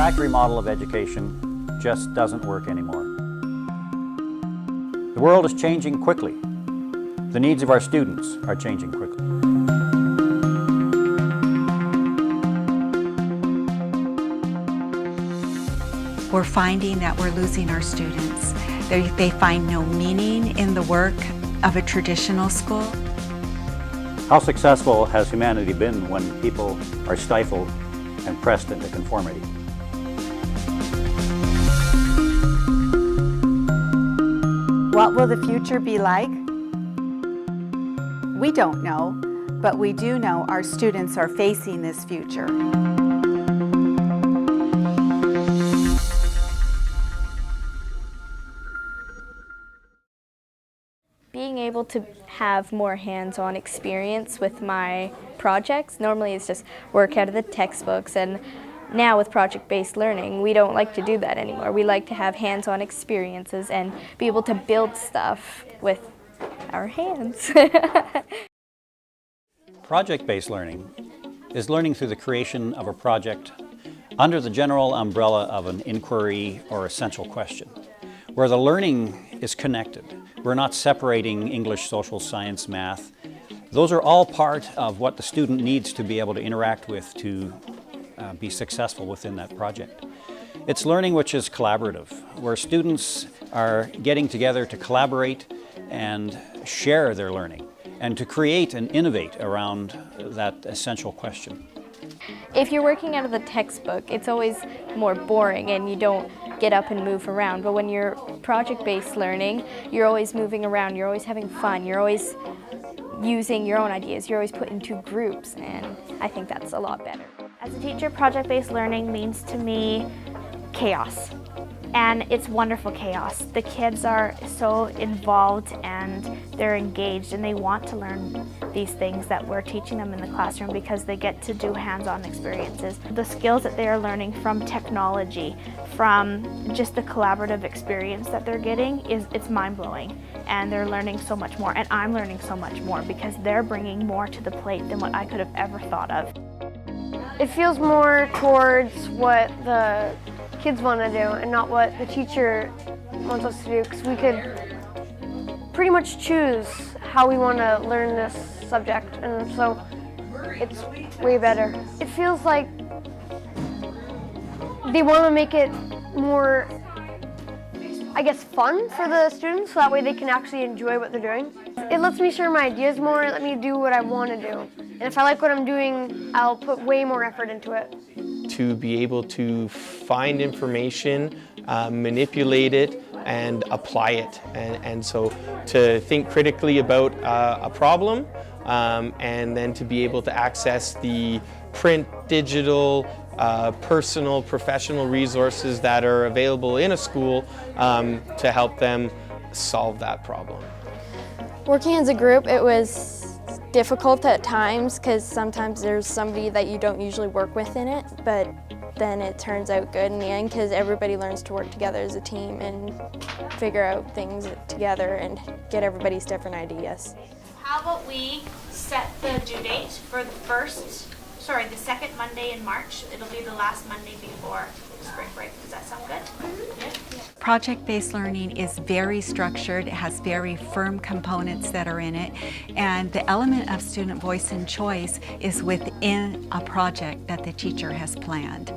factory model of education just doesn't work anymore. The world is changing quickly. The needs of our students are changing quickly. We're finding that we're losing our students. They find no meaning in the work of a traditional school. How successful has humanity been when people are stifled and pressed into conformity? What will the future be like? We don't know, but we do know our students are facing this future. Being able to have more hands-on experience with my projects, normally it's just work out of the textbooks, and now with project-based learning, we don't like to do that anymore. We like to have hands-on experiences and be able to build stuff with our hands. Project-based learning is learning through the creation of a project under the general umbrella of an inquiry or essential question, where the learning is connected. We're not separating English, social science, math. Those are all part of what the student needs to be able to interact with to be successful within that project. It's learning which is collaborative, where students are getting together to collaborate and share their learning and to create and innovate around that essential question. If you're working out of the textbook, it's always more boring and you don't get up and move around. But when you're project-based learning, you're always moving around, you're always having fun, you're always using your own ideas, you're always put into groups, and I think that's a lot better. As a teacher, project-based learning means to me chaos. And it's wonderful chaos. The kids are so involved and they're engaged and they want to learn these things that we're teaching them in the classroom because they get to do hands-on experiences. The skills that they are learning from technology, from just the collaborative experience that they're getting, it's mind-blowing. And they're learning so much more, and I'm learning so much more because they're bringing more to the plate than what I could have ever thought of. It feels more towards what the kids want to do and not what the teacher wants us to do, because we could pretty much choose how we want to learn this subject, and so it's way better. It feels like they want to make it more, I guess, fun for the students, so that way they can actually enjoy what they're doing. It lets me share my ideas more, it lets me do what I want to do. And if I like what I'm doing, I'll put way more effort into it. To be able to find information, manipulate it, and apply it. And so to think critically about a problem, and then to be able to access the print, digital, personal, professional resources that are available in a school to help them solve that problem. Working as a group, it was difficult at times because sometimes there's somebody that you don't usually work with in it, but then it turns out good in the end because everybody learns to work together as a team and figure out things together and get everybody's different ideas. How about we set the due date for the second Monday in March. It'll be the last Monday before spring break. Does that sound good? Yeah. Project-based learning is very structured, it has very firm components that are in it, and the element of student voice and choice is within a project that the teacher has planned.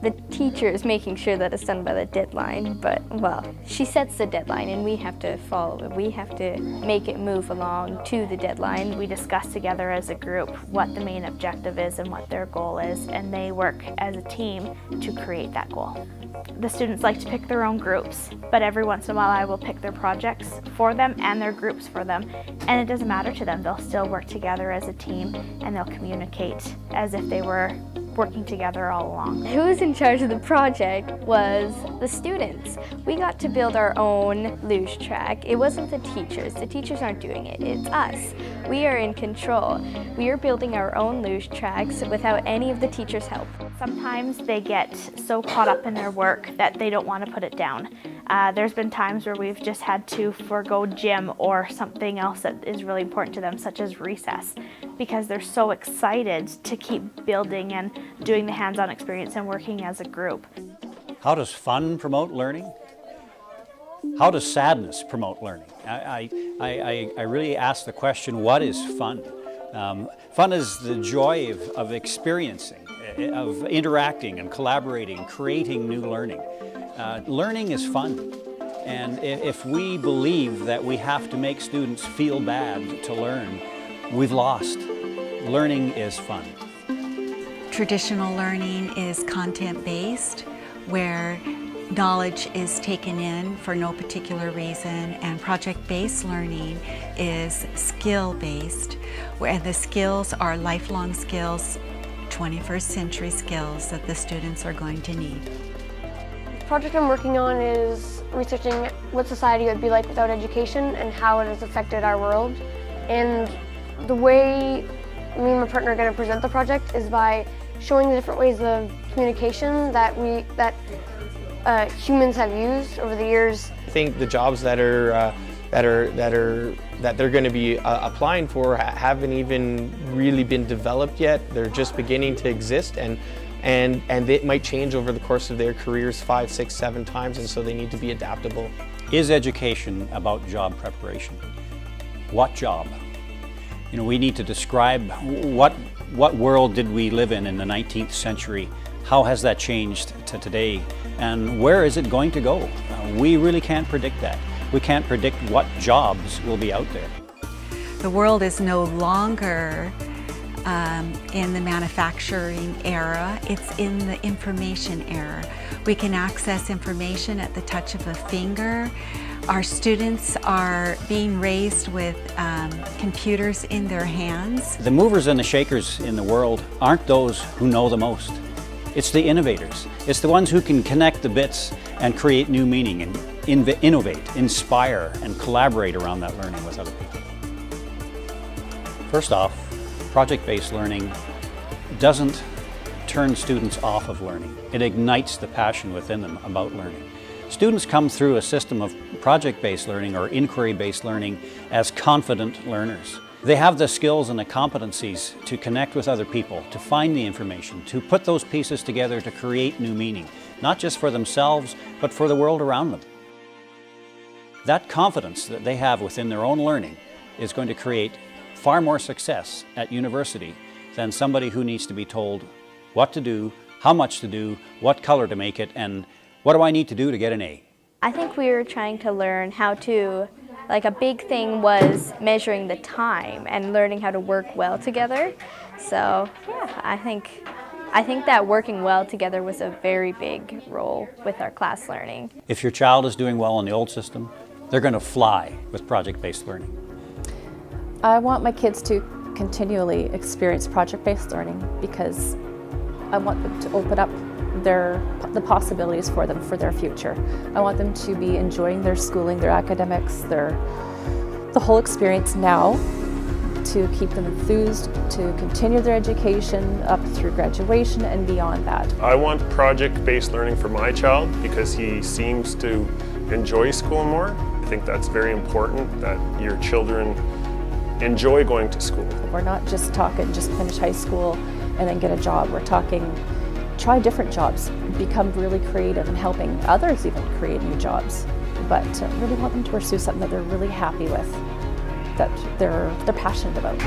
The teacher is making sure that it's done by the deadline, but, well, she sets the deadline and we have to follow it. We have to make it move along to the deadline. We discuss together as a group what the main objective is and what their goal is, and they work as a team to create that goal. The students like to pick their own groups, but every once in a while I will pick their projects for them and their groups for them, and it doesn't matter to them. They'll still work together as a team and they'll communicate as if they were working together all along. Who was in charge of the project was the students. We got to build our own luge track. It wasn't the teachers. The teachers aren't doing it. It's us. We are in control. We are building our own luge tracks without any of the teachers' help. Sometimes they get so caught up in their work that they don't want to put it down. There's been times where we've just had to forego gym or something else that is really important to them, such as recess, because they're so excited to keep building and doing the hands-on experience and working as a group. How does fun promote learning? How does sadness promote learning? I really ask the question, what is fun? Fun is the joy of experiencing, of interacting and collaborating, creating new learning. Learning is fun. And if we believe that we have to make students feel bad to learn, we've lost. Learning is fun. Traditional learning is content-based, where knowledge is taken in for no particular reason, and project-based learning is skill-based, where the skills are lifelong skills, 21st century skills that the students are going to need. The project I'm working on is researching what society would be like without education and how it has affected our world. And the way me and my partner are going to present the project is by showing the different ways of communication that humans have used over the years. I think the jobs that they're going to be applying for haven't even really been developed yet. They're just beginning to exist, and it might change over the course of their careers 5, 6, 7 times, and so they need to be adaptable. Is education about job preparation? What job? You know, we need to describe what world did we live in the 19th century? How has that changed to today? And where is it going to go? We really can't predict that. We can't predict what jobs will be out there. The world is no longer in the manufacturing era, it's in the information era. We can access information at the touch of a finger. Our students are being raised with computers in their hands. The movers and the shakers in the world aren't those who know the most. It's the innovators. It's the ones who can connect the bits and create new meaning and innovate, inspire, and collaborate around that learning with other people. First off, project-based learning doesn't turn students off of learning. It ignites the passion within them about learning. Students come through a system of project-based learning or inquiry-based learning as confident learners. They have the skills and the competencies to connect with other people, to find the information, to put those pieces together to create new meaning, not just for themselves, but for the world around them. That confidence that they have within their own learning is going to create far more success at university than somebody who needs to be told what to do, how much to do, what color to make it, and what do I need to do to get an A? I think we were trying to learn how to, like a big thing was measuring the time and learning how to work well together. So yeah, I think that working well together was a very big role with our class learning. If your child is doing well in the old system, they're going to fly with project-based learning. I want my kids to continually experience project-based learning because I want them to open up the possibilities for them for their future. I want them to be enjoying their schooling, their academics, the whole experience now, to keep them enthused, to continue their education up through graduation and beyond that. I want project-based learning for my child because he seems to enjoy school more. I think that's very important, that your children enjoy going to school. We're not just talking just finish high school and then get a job. We're talking try different jobs, become really creative and helping others even create new jobs. But really want them to pursue something that they're really happy with, that they're passionate about.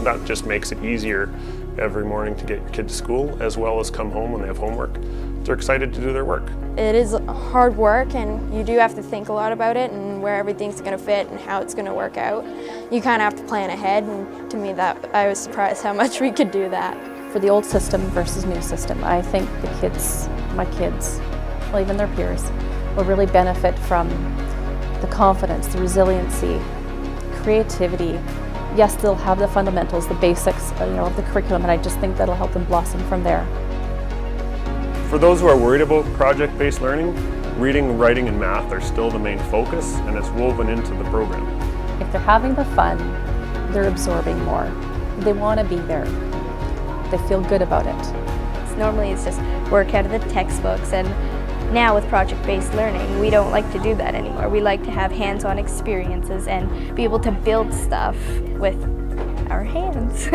That just makes it easier every morning to get your kid to school, as well as come home when they have homework. They're excited to do their work. It is hard work, and you do have to think a lot about it and where everything's going to fit and how it's going to work out. You kind of have to plan ahead, and to me I was surprised how much we could do that. For the old system versus new system, I think my kids, well, even their peers, will really benefit from the confidence, the resiliency, creativity. Yes, they'll have the fundamentals, the basics, of the curriculum, and I just think that'll help them blossom from there. For those who are worried about project-based learning, reading, writing, and math are still the main focus, and it's woven into the program. If they're having the fun, they're absorbing more. They want to be there. They feel good about it. Normally it's just work out of the textbooks. And now with project-based learning, we don't like to do that anymore. We like to have hands-on experiences and be able to build stuff with our hands.